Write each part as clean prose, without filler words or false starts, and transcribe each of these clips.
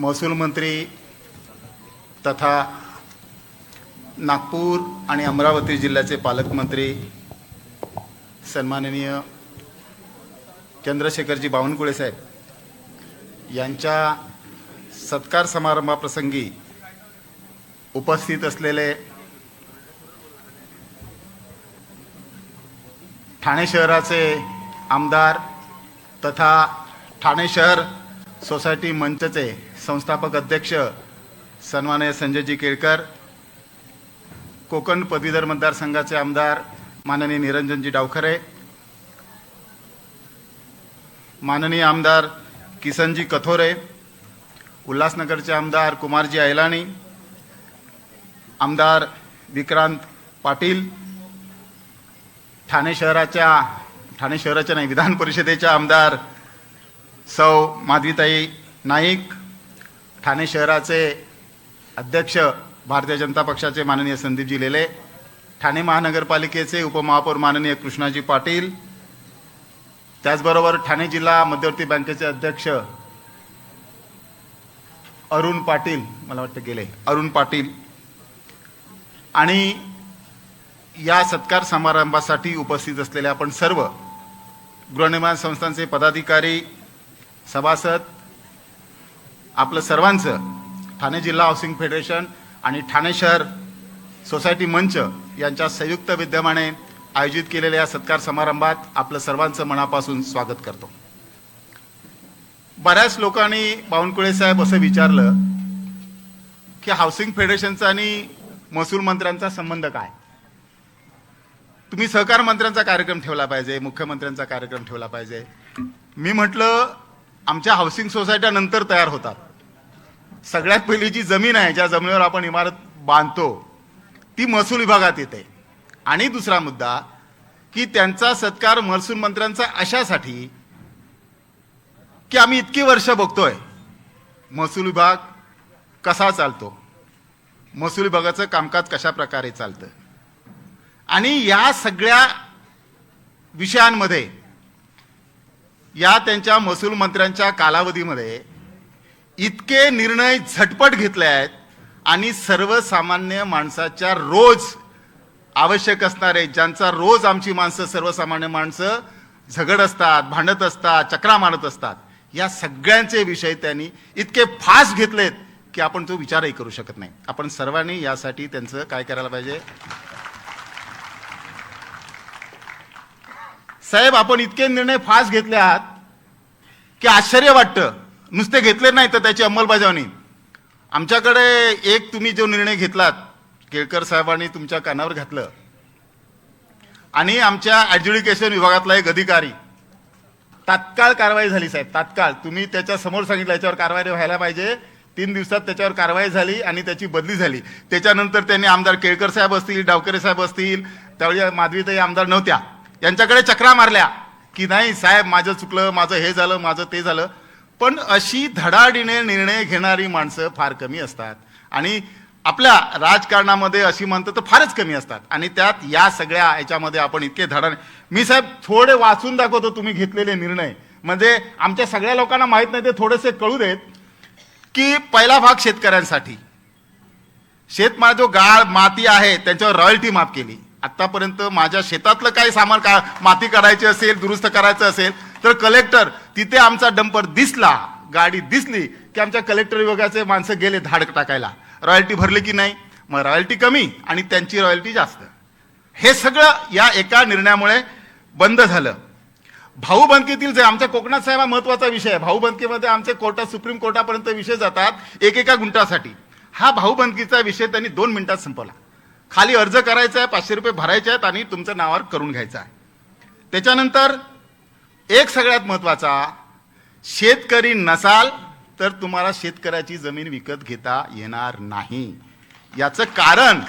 महसूल मंत्री तथा नागपूर आणि अमरावती जिल्ह्याचे पालकमंत्री सन्माननीय चंद्रशेखरजी बावनकुळे साहेब यांच्या सत्कार समारंभाप्रसंगी उपस्थित असलेले ठाणे शहराचे आमदार तथा ठाणे शहर सोसायटी मंचचे संस्थापक अध्यक्ष सन्माननीय संजयजी केळकर, कोकण पदवीधर मतदारसंघाचे आमदार माननीय निरंजनजी डावखरे, माननीय आमदार किसनजी कथोरे, उल्हासनगरचे आमदार कुमारजी ऐलाणी, आमदार विक्रांत पाटील, ठाणे शहराच्या नाही विधान परिषदेच्या आमदार सौ माधवीताई नाईक, ठाणे शहराचे अध्यक्ष भारतीय जनता पक्षाचे माननीय संदीपजी लेले, ठाणे महानगरपालिकेचे उपमहापौर माननीय कृष्णाजी पाटील, त्याचबरोबर ठाणे जिल्हा मध्यवर्ती बँकेचे अध्यक्ष अरुण पाटील, मला वाटतं गेले अरुण पाटील, आणि या सत्कार समारंभासाठी उपस्थित असलेले आपण सर्व गृहनिर्माण संस्थांचे पदाधिकारी, सभासद, आपलं सर्वांचं ठाणे जिल्हा हाऊसिंग फेडरेशन आणि ठाणे शहर सोसायटी मंच यांच्या संयुक्त विद्यमाने आयोजित केलेल्या या सत्कार समारंभात आपलं सर्वांचं मनापासून स्वागत करतो. बऱ्याच लोकांनी बावनकुळे साहेब असं विचारलं की हाऊसिंग फेडरेशनचा आणि महसूल मंत्र्यांचा संबंध काय? तुम्ही सहकार मंत्र्यांचा कार्यक्रम ठेवला पाहिजे, मुख्यमंत्र्यांचा कार्यक्रम ठेवला पाहिजे. मी म्हटलं आमच्या हाऊसिंग सोसायट्या नंतर तयार होतात. सगळ्यात पहिली जी जमीन आहे, ज्या जमिनीवर आपण इमारत बांधतो, ती महसूल विभागात येते. आणि दुसरा मुद्दा की त्यांचा सत्कार महसूल मंत्र्यांचा अशासाठी की आम्ही इतकी वर्ष बघतोय महसूल विभाग कसा चालतो, महसूल विभागाचं कामकाज कशा प्रकारे चालतं, आणि या सगळ्या विषयांमध्ये या त्यांच्या महसूल मंत्र्यांच्या कालावधीमध्ये इतके निर्णय झटपट घेतले आहेत आणि सर्वसामान्य माणसाच्या रोज आवश्यक असणारे, ज्यांचा रोज आमची माणसं सर्वसामान्य माणसं झगड असतात, भांडत असतात, चक्रा मारत असतात, या सगळ्यांचे विषय त्यांनी इतके फास्ट घेतलेत की आपण तो विचारही करू शकत नाही. आपण सर्वांनी यासाठी त्यांचं काय करायला पाहिजे? साहेब, आपण इतके निर्णय फास्ट घेतले आहात की आश्चर्य वाटतं. नुसते घेतले नाही तर त्याची अंमलबजावणी. आमच्याकडे एक तुम्ही जो निर्णय घेतलात, केळकर साहेबांनी तुमच्या कानावर घातलं, आणि आमच्या ॲडज्युडिकेशन विभागातला एक अधिकारी, तात्काळ कारवाई झाली साहेब, तात्काळ. तुम्ही त्याच्या समोर सांगितलं याच्यावर कारवाई व्हायला पाहिजे. 3 दिवसात त्याच्यावर कारवाई झाली आणि त्याची बदली झाली. त्याच्यानंतर त्यांनी आमदार केळकर साहेब असतील, डावकरे साहेब असतील, त्यावेळी माधवीताई आमदार नव्हत्या, यांच्याकडे चक्रा मारल्या की नाही साहेब माझं चुकलं, माझं हे झालं, माझं ते झालं. पण अशी धडाडीने निर्णय घेणारी माणसं फार कमी असतात आणि आपल्या राजकारणामध्ये अशी म्हणतं तर फारच कमी असतात. आणि त्यात या सगळ्या याच्यामध्ये आपण इतके धडाने, मी साहेब थोडे वाचून दाखवतो तुम्ही घेतलेले निर्णय, म्हणजे आमच्या सगळ्या लोकांना माहीत नाही, ते थोडेसे कळू देत. की पहिला भाग शेतकऱ्यांसाठी, शेतमाल जो गाळ माती आहे त्यांच्यावर रॉयल्टी माफ केली. आतापर्यंत माझ्या शेतातलं काही सामान माती काढायची असेल, दुरुस्त करायचं असेल तर कलेक्टर, तिथे आमचा डंपर दिसला, गाडी दिसली की आमच्या कलेक्टर विभागाचे माणसं गेले धाड टाकायला. रॉयल्टी भरली की नाही? मग रॉयल्टी कमी आणि त्यांची रॉयल्टी जास्त. हे सगळं या एका निर्णयामुळे बंद झालं. भाऊबंदकीतील जे आमच्या कोकणात साहेब हा महत्वाचा विषय आहे. भाऊबंदकीमध्ये आमचे कोर्टात, सुप्रीम कोर्टापर्यंत विषय जातात एकेका गुंठासाठी. हा भाऊबंदकीचा विषय त्यांनी 2 मिनिटात संपवला. खाली अर्ज करायचा आहे, 500 रुपये भरायचे आहेत आणि तुमचं नावावर करून घ्यायचं आहे. त्याच्यानंतर एक सगळ्यात महत्वाचा, शेतकरी नसाल तर तुम्हाला शेतकऱ्याची जमीन विकत घेता येणार नाही. याचं कारण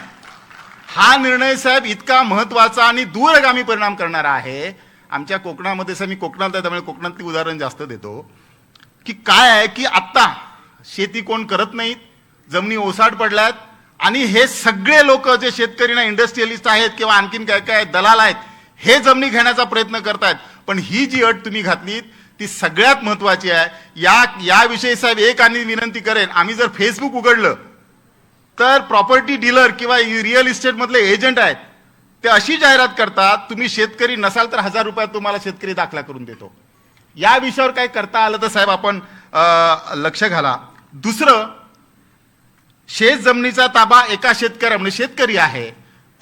हा निर्णय साहेब इतका महत्वाचा आणि दूरगामी परिणाम करणारा आहे. आमच्या कोकणामध्ये, मी कोकणात आहे त्यामुळे कोकणातली उदाहरण जास्त देतो, की काय आहे की आत्ता शेती कोण करत नाहीत, जमिनी ओसाड पडल्यात, आणि हे सगळे लोक जे शेतकरी ना इंडस्ट्रियलिस्ट आहेत किंवा आणखीन काय काय दलाल आहेत, हे जमिनी घेण्याचा प्रयत्न करतायत. पण ही जी अट तुम्ही घातलीत ती सगळ्यात महत्वाची आहे. याविषयी साहेब एक आणि विनंती करेन, आम्ही जर फेसबुक उघडलं तर प्रॉपर्टी डीलर किंवा रिअल इस्टेट मधले एजंट आहेत ते अशी जाहिरात करतात, तुम्ही शेतकरी नसाल तर 1000 रुपयात तुम्हाला शेतकरी दाखला करून देतो. या विषयावर काय करता आलं तर साहेब आपण लक्ष घाला. दुसरं, शेत जमिनीचा ताबा एका शेतकऱ्या म्हणजे शेतकरी आहे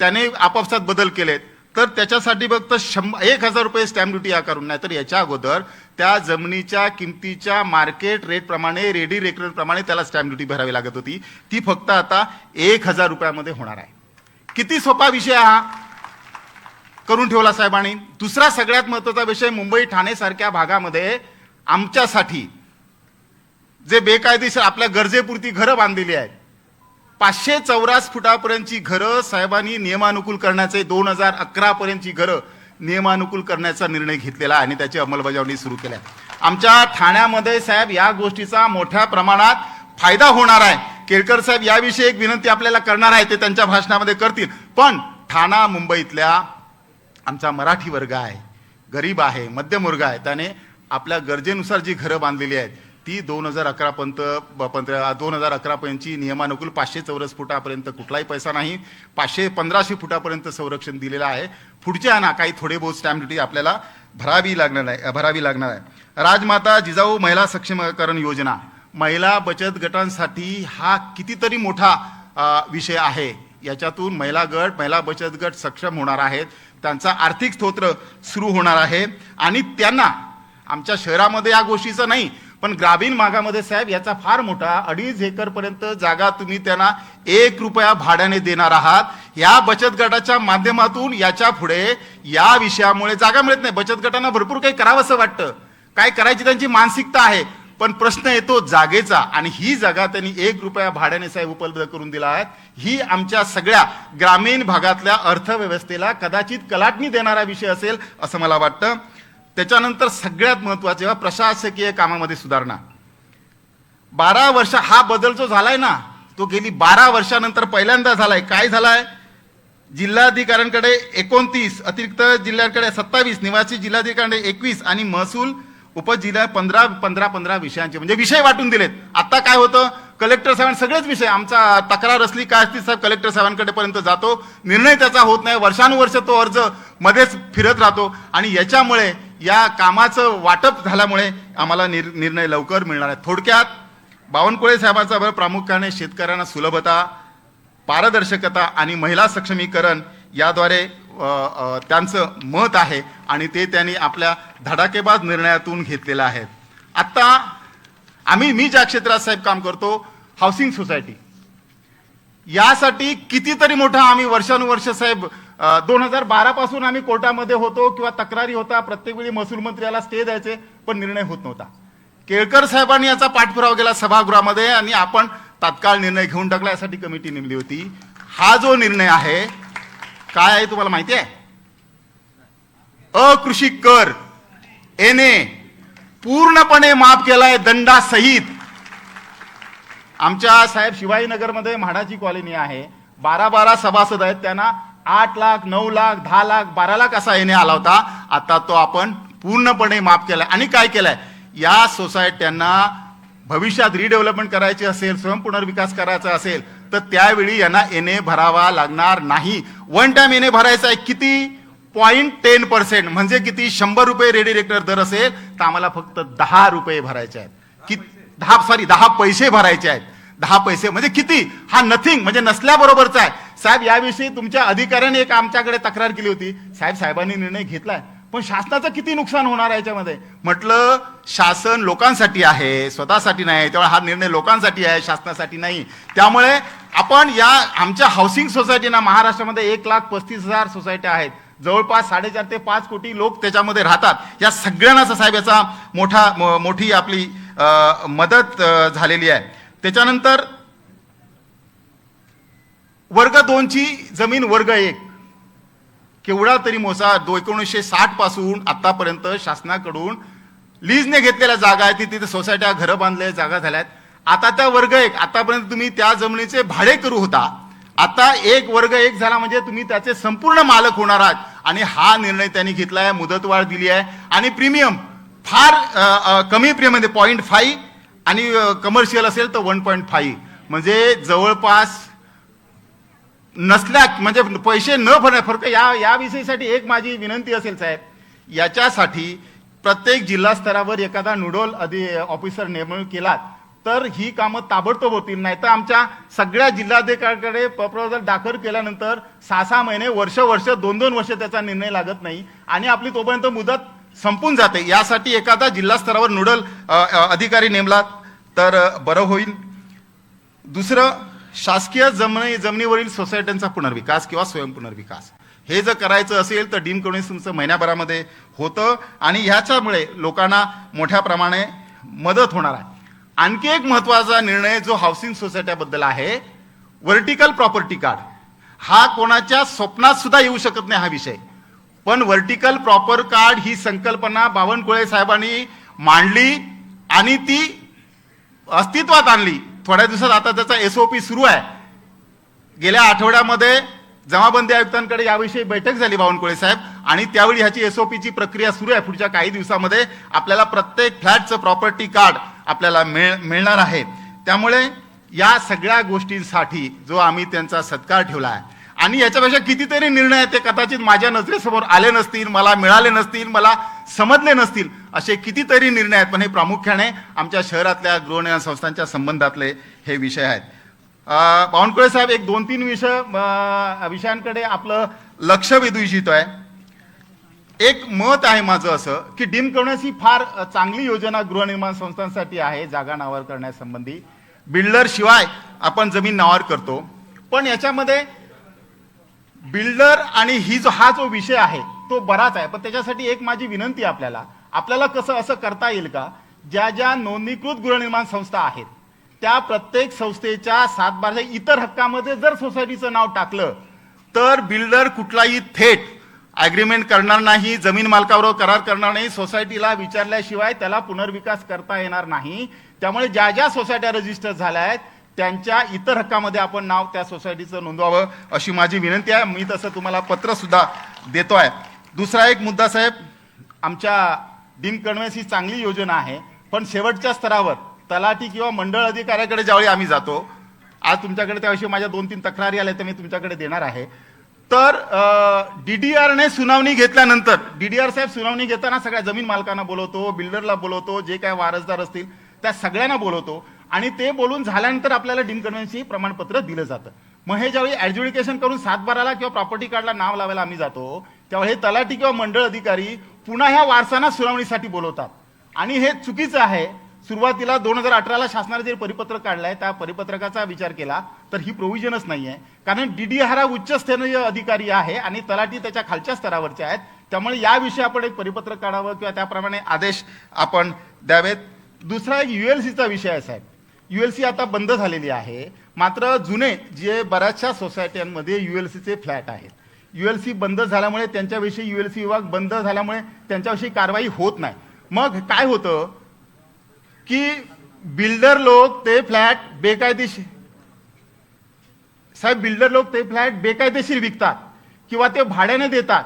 त्याने आपापसात बदल केलेत तर त्याच्यासाठी फक्त 1000 रुपये स्टॅम्प ड्युटी आकारून, नाही तर याच्या अगोदर त्या जमिनीच्या किमतीच्या मार्केट रेट प्रमाणे रेडी रेकरेट प्रमाणे त्याला स्टॅम्प ड्युटी भरावी लागत होती. ती फक्त आता 1000 रुपयामध्ये होणार आहे. किती सोपा विषय हा करून ठेवला साहेबांनी. दुसरा सगळ्यात महत्वाचा विषय, मुंबई ठाणे सारख्या भागामध्ये आमच्यासाठी जे बेकायदेशीर आपल्या गरजेपुरती घरं बांधलेली आहेत, 584 फुटापर्यंतची घरं साहेबांनी नियमानुकूल करण्याचे, 2011 पर्यंतची घरं नियमानुकूल करण्याचा निर्णय घेतलेला आहे आणि त्याची अंमलबजावणी सुरू केली आहे. आमच्या ठाण्यामध्ये साहेब या गोष्टीचा मोठ्या प्रमाणात फायदा होणार आहे. केळकर साहेब याविषयी एक विनंती आपल्याला करणार आहे, ते त्यांच्या भाषणामध्ये करतील. पण ठाणा मुंबईतल्या आमचा मराठी वर्ग आहे, गरीब आहे, मध्यम वर्ग आहे, त्याने आपल्या गरजेनुसार जी घरं बांधलेली आहेत ती 2011 पर्यंतची नियमानुकूल 500 चौरस फुटापर्यंत कुठलाही पैसा नाही, 1500 फुटापर्यंत संरक्षण दिलेलं आहे. पुढच्या ना काही थोडे बहुत स्टॅम्प ड्युटी आपल्याला भरावी लागणार आहे. राजमाता जिजाऊ महिला सक्षमीकरण योजना, महिला बचत गटांसाठी हा कितीतरी मोठा विषय आहे. याच्यातून महिला बचत गट सक्षम होणार आहेत, त्यांचा आर्थिक स्तोत्र सुरू होणार आहे आणि त्यांना आमच्या शहरामध्ये या गोष्टीचं नाही पण ग्रामीण भागामध्ये साहेब याचा फार मोठा 2.5 एकर पर्यंत जागा तुम्ही त्यांना 1 रुपया भाड्याने देणार आहात. या बचत गटाच्या माध्यमातून याच्या पुढे या विषयामुळे जागा मिळत नाही. बचत गटांना भरपूर काही करावंसं वाटतं, काय करायची त्यांची मानसिकता आहे, पण प्रश्न येतो जागेचा आणि ही जागा त्यांनी 1 रुपया भाड्याने साहेब उपलब्ध करून दिला आहे. ही आमच्या सगळ्या ग्रामीण भागातल्या अर्थव्यवस्थेला कदाचित कलाटणी देणारा विषय असेल असं मला वाटतं. त्याच्यानंतर सगळ्यात महत्वाचे प्रशासकीय कामामध्ये सुधारणा. 12 वर्ष हा बदल जो झालाय ना तो गेली 12 वर्षानंतर पहिल्यांदा झालाय. काय झालाय, जिल्हाधिकाऱ्यांकडे 29, अतिरिक्त जिल्ह्यांकडे 27, निवासी जिल्हाधिकाऱ्यांकडे 21 आणि महसूल उपजिल्हा 15 विषयांचे म्हणजे विषय वाटून दिलेत. आता काय होतं, कलेक्टर साहेबांना सगळेच विषय, आमचा तक्रार असली काय असती साहेब कलेक्टर साहेबांकडे पर्यंत जातो, निर्णय त्याचा होत नाही, वर्षानुवर्ष तो अर्ज मध्येच फिरत राहतो आणि याच्यामुळे या कामाचं वाटप झाल्यामुळे आम्हाला निर्णय लवकर मिळणार आहे. थोडक्यात बावनकुळे साहेबांचा भर प्रामुख्याने शेतकऱ्यांना सुलभता, पारदर्शकता आणि महिला सक्षमीकरण याद्वारे त्यांचं मत आहे आणि ते त्यांनी आपल्या धडाकेबाज निर्णयातून घेतलेलं आहे. आता मी ज्या क्षेत्रात साहेब काम करतो, हाऊसिंग सोसायटी, यासाठी कितीतरी मोठा आम्ही वर्षानुवर्ष साहेब 2012 पासून आम्ही कोर्टामध्ये होतो किंवा तक्रारी होता, प्रत्येक वेळी महसूल मंत्री याला स्टे द्यायचे पण निर्णय होत नव्हता. केळकर साहेबांनी याचा पाठपुरावा केला सभागृहामध्ये आणि आपण तात्काळ निर्णय घेऊन टाकला, यासाठी कमिटी नेमली होती. हा जो निर्णय आहे काय आहे तुम्हाला माहिती आहे, अकृषी कर एने पूर्णपणे माफ केलाय दंडासहित. आमच्या साहेब शिवाजीनगरमध्ये म्हाडाची कॉलनी आहे, 12 सभासद आहेत, त्यांना 8 लाख 9 लाख 10 लाख 12 लाख असा एने आला होता. आता तो आपण पूर्णपणे माफ केलाय. आणि काय केलंय, या सोसायट्यांना भविष्यात रिडेव्हलपमेंट करायची असेल, स्वयंपुनर्विकास करायचा असेल तर त्यावेळी यांना एने भरावा लागणार नाही. वन टाइम एने भरायचा आहे. किती, 0.10% म्हणजे किती, 100 रुपये रेडी रेक्टर दर असेल तर आम्हाला फक्त 10 रुपये भरायचे आहेत. 10 पैसे भरायचे आहेत. 10 पैसे म्हणजे किती, हा नथिंग म्हणजे नसल्याबरोबरचा आहे. साहेब याविषयी तुमच्या अधिकाऱ्याने एक आमच्याकडे तक्रार केली होती, साहेबांनी निर्णय घेतलाय पण शासनाचं किती नुकसान होणार आहे याच्यामध्ये. म्हटलं शासन लोकांसाठी आहे, स्वतःसाठी नाही, त्यामुळे हा निर्णय लोकांसाठी आहे, शासनासाठी नाही. त्यामुळे आपण या आमच्या हाऊसिंग सोसायटीना महाराष्ट्रामध्ये 1,35,000 सोसायट्या आहेत, जवळपास 4.5 ते 5 कोटी लोक त्याच्यामध्ये राहतात. या सगळ्यांना साहेब याचा मोठी आपली मदत झालेली आहे. त्याच्यानंतर वर्ग 2 ची जमीन वर्ग 1 केवढा तरी मोसा 1960 पासून आतापर्यंत शासनाकडून लीजने घेतलेल्या जागा आहेत, तिथे सोसायट्या, घरं बांधले, जागा झाल्यात. आता त्या वर्ग 1 आतापर्यंत तुम्ही त्या जमिनीचे भाडे करू होता, आता वर्ग 1 झाला म्हणजे तुम्ही त्याचे संपूर्ण मालक होणार आहात. आणि हा निर्णय त्यांनी घेतलाय, मुदतवाढ दिली आहे आणि प्रीमियम फार कमी प्रियमध्ये 0.5 आणि कमर्शियल असेल तर 1.5 म्हणजे जवळपास नसल्या म्हणजे पैसे न भरण्या फरक या विषयीसाठी एक माझी विनंती असेल साहेब, याच्यासाठी प्रत्येक जिल्हा स्तरावर एखादा नोडल ऑफिसर नेमणूक केला तर ही कामं ताबडतोब होतील. नाही तर आमच्या सगळ्या जिल्हाधिकाऱ्यांकडे प्रपोजल दाखल केल्यानंतर 6-6 महिने वर्ष 2-2 वर्ष त्याचा निर्णय लागत नाही आणि आपली तोपर्यंत मुदत संपून जाते. यासाठी एखादा जिल्हा स्तरावर नोडल अधिकारी नेमला तर बरं होईल. दुसरं, शासकीय जमिनीवरील सोसायट्यांचा पुनर्विकास किंवा स्वयंपुनर्विकास हे जर करायचं असेल तर डीम करून तुमचं महिन्याभरामध्ये होतं आणि ह्याच्यामुळे लोकांना मोठ्या प्रमाणे मदत होणार आहे. आणखी एक महत्त्वाचा निर्णय जो हाऊसिंग सोसायट्याबद्दल आहे, व्हर्टिकल प्रॉपर्टी कार्ड. हा कोणाच्या स्वप्नात सुद्धा येऊ शकत नाही हा विषय, पण व्हर्टिकल प्रॉपर कार्ड ही संकल्पना बावनकुळे साहेबांनी मांडली आणि ती अस्तित्वात आणली. थोड्या दिवसात आता त्याचा SOP सुरू आहे. गेल्या आठवड्यामध्ये जमाबंदी आयुक्तांकडे याविषयी बैठक झाली बावनकुळे साहेब आणि त्यावेळी ह्याची SOPची प्रक्रिया सुरू आहे. पुढच्या काही दिवसामध्ये आपल्याला प्रत्येक फ्लॅटचं प्रॉपर्टी कार्ड आपल्याला मिळणार आहे. त्यामुळे या सगळ्या गोष्टींसाठी जो आम्ही त्यांचा सत्कार ठेवला आहे आणि याच्यापेक्षा कितीतरी निर्णय आहेत ते कदाचित माझ्या नजरेसमोर आले नसतील, मला मिळाले नसतील, मला समजले नसतील, असे कितीतरी निर्णय आहेत. पण हे प्रामुख्याने आमच्या शहरातल्या गृहनिर्माण संस्थांच्या संबंधातले हे विषय आहेत. बावनकुळे साहेब, एक 2-3 विषयांकडे आपलं लक्ष वेधू इच्छितो आहे. एक मत आहे माझं असं की डीम कॉर्नर्स ही फार चांगली योजना गृहनिर्माण संस्थांसाठी आहे जागा नावावर करण्यासंबंधी. बिल्डर शिवाय आपण जमीन नावावर करतो, पण याच्यामध्ये बिल्डर आणि हा जो विषय आहे तो बराच आहे. पण त्याच्यासाठी एक माझी विनंती आहे आपल्याला कसं असं करता येईल का, ज्या नोंदणीकृत गृहनिर्माण संस्था आहेत त्या प्रत्येक संस्थेच्या 7/12 इतर हक्कामध्ये जर सोसायटीचं नाव टाकलं तर बिल्डर कुठलाही थेट ॲग्रीमेंट करणार नाही, जमीन मालकाबरोबर करार करणार नाही, सोसायटीला विचारल्याशिवाय त्याला पुनर्विकास करता येणार नाही. त्यामुळे ज्या सोसायट्या रजिस्टर झाल्या आहेत त्यांच्या इतर हक्कामध्ये आपण नाव त्या सोसायटीचं नोंदवावं अशी माझी विनंती आहे. मी तसं तुम्हाला पत्र सुद्धा देतो आहे. दुसरा एक मुद्दा साहेब, आमच्या डीम कॉर्नर्स ही चांगली योजना आहे, पण शेवटच्या स्तरावर तलाठी किंवा मंडळ अधिकाऱ्याकडे ज्यावेळी आम्ही जातो, आज तुमच्याकडे त्याविषयी माझ्या 2-3 तक्रारी आल्या तर मी तुमच्याकडे देणार आहे. तर DDRने सुनावणी घेतल्यानंतर, DDR साहेब सुनावणी घेताना सगळ्या जमीन मालकांना बोलवतो, बिल्डरला बोलवतो, जे काय वारसदार असतील त्या सगळ्यांना बोलवतो आणि ते बोलून झाल्यानंतर आपल्याला डीम कॉर्नर्सची प्रमाणपत्र दिलं जातं. मग हे ज्यावेळी ॲडज्युडिकेशन करून 7/12ला किंवा प्रॉपर्टी कार्डला नाव लावायला आम्ही जातो त्यावेळी हे तलाठी किंवा मंडळ अधिकारी पुन्हा ह्या वारसांना सुनावणीसाठी बोलवतात आणि हे चुकीचं आहे. सुरुवातीला 2018ला शासनाने जे परिपत्रक काढलंय त्या परिपत्रकाचा विचार केला तर ही प्रोव्हिजनच नाही आहे, कारण DDR हा उच्च स्तरीय अधिकारी आहे आणि तलाठी त्याच्या खालच्या स्तरावरचे आहेत. त्यामुळे याविषयी आपण एक परिपत्रक काढावं किंवा त्याप्रमाणे आदेश आपण द्यावेत. दुसरा एक ULCचा विषय आहे साहेब. ULC आता बंद झालेली आहे, मात्र जुने जे बऱ्याचशा सोसायट्यांमध्ये ULCचे फ्लॅट आहेत, ULC बंद झाल्यामुळे त्यांच्याविषयी ULC विभाग बंद झाल्यामुळे त्यांच्याविषयी कारवाई होत नाही. मग काय होतं की बिल्डर लोक ते फ्लॅट बेकायदेशीर विकतात किंवा ते भाड्याने देतात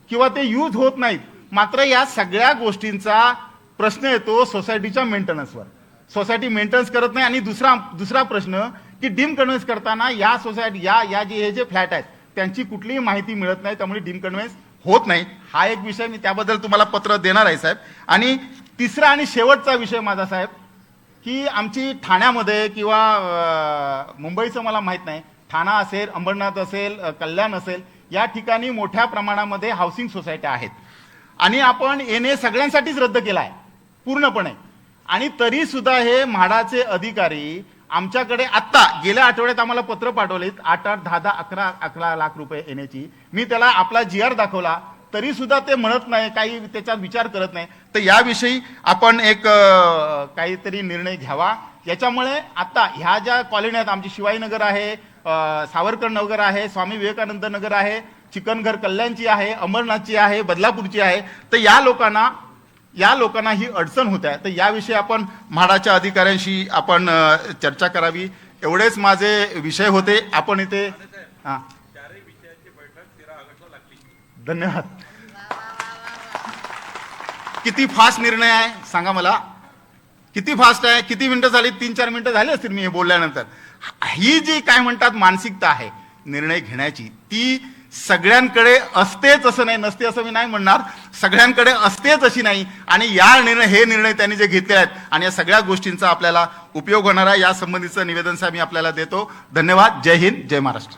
किंवा ते यूज होत नाहीत. मात्र या सगळ्या गोष्टींचा प्रश्न येतो सोसायटीच्या मेंटेनन्सवर. सोसायटी मेंटेनन्स करत नाही. आणि दुसरा प्रश्न की डीम कॉर्नर्स करताना या सोसायटी हे जे फ्लॅट आहेत त्यांची कुठलीही माहिती मिळत नाही, त्यामुळे डीम कॉर्नर्स होत नाही. हा एक विषय, मी त्याबद्दल तुम्हाला पत्र देणार आहे साहेब. आणि तिसरा आणि शेवटचा विषय माझा साहेब की आमची ठाण्यामध्ये किंवा मुंबईचं मला माहीत नाही, ठाणा असेल, अंबरनाथ असेल, कल्याण असेल, या ठिकाणी मोठ्या प्रमाणामध्ये हाऊसिंग सोसायट्या आहेत आणि आपण NA सगळ्यांसाठीच रद्द केला आहे पूर्णपणे. आणि तरी सुद्धा हे म्हाडाचे अधिकारी आमच्याकडे आत्ता गेल्या आठवड्यात आम्हाला पत्र पाठवलेत 8-8, 10-10, 11 लाख रुपये NAची. मी त्याला आपला GR दाखवला तरी सुद्धा ते म्हणत नाही, काही त्याच्यात विचार करत नाही. तर याविषयी आपण एक काहीतरी निर्णय घ्यावा. याच्यामुळे आता ह्या ज्या कॉलनी आहेत, आमची शिवाजीनगर आहे, सावरकर नगर आहे, स्वामी विवेकानंद नगर आहे, चिकनघर कल्याणची आहे, अमरनाथची आहे, बदलापूरची आहे, तर या लोकांना ही अडचण होत आहे. तर याविषयी आपण म्हाडाच्या अधिकाऱ्यांशी आपण चर्चा करावी. एवढेच माझे विषय होते. आपण इथे धन्यवाद. किती फास्ट निर्णय आहे सांगा मला, किती फास्ट आहे? किती मिनिटं झाली? 3-4 मिनिटं झाली असतील मी हे बोलल्यानंतर. ही जी काय म्हणतात मानसिकता आहे निर्णय घेण्याची, ती सगळ्यांकडे असतेच असं नाही, नसते असं मी नाही म्हणणार, सगळ्यांकडे असतेच अशी नाही. आणि हे निर्णय त्यांनी जे घेतले आहेत आणि या सगळ्या गोष्टींचा आपल्याला उपयोग होणार आहे, या संबंधीचं निवेदन साहेब मी आपल्याला देतो. धन्यवाद. जय हिंद, जय महाराष्ट्र.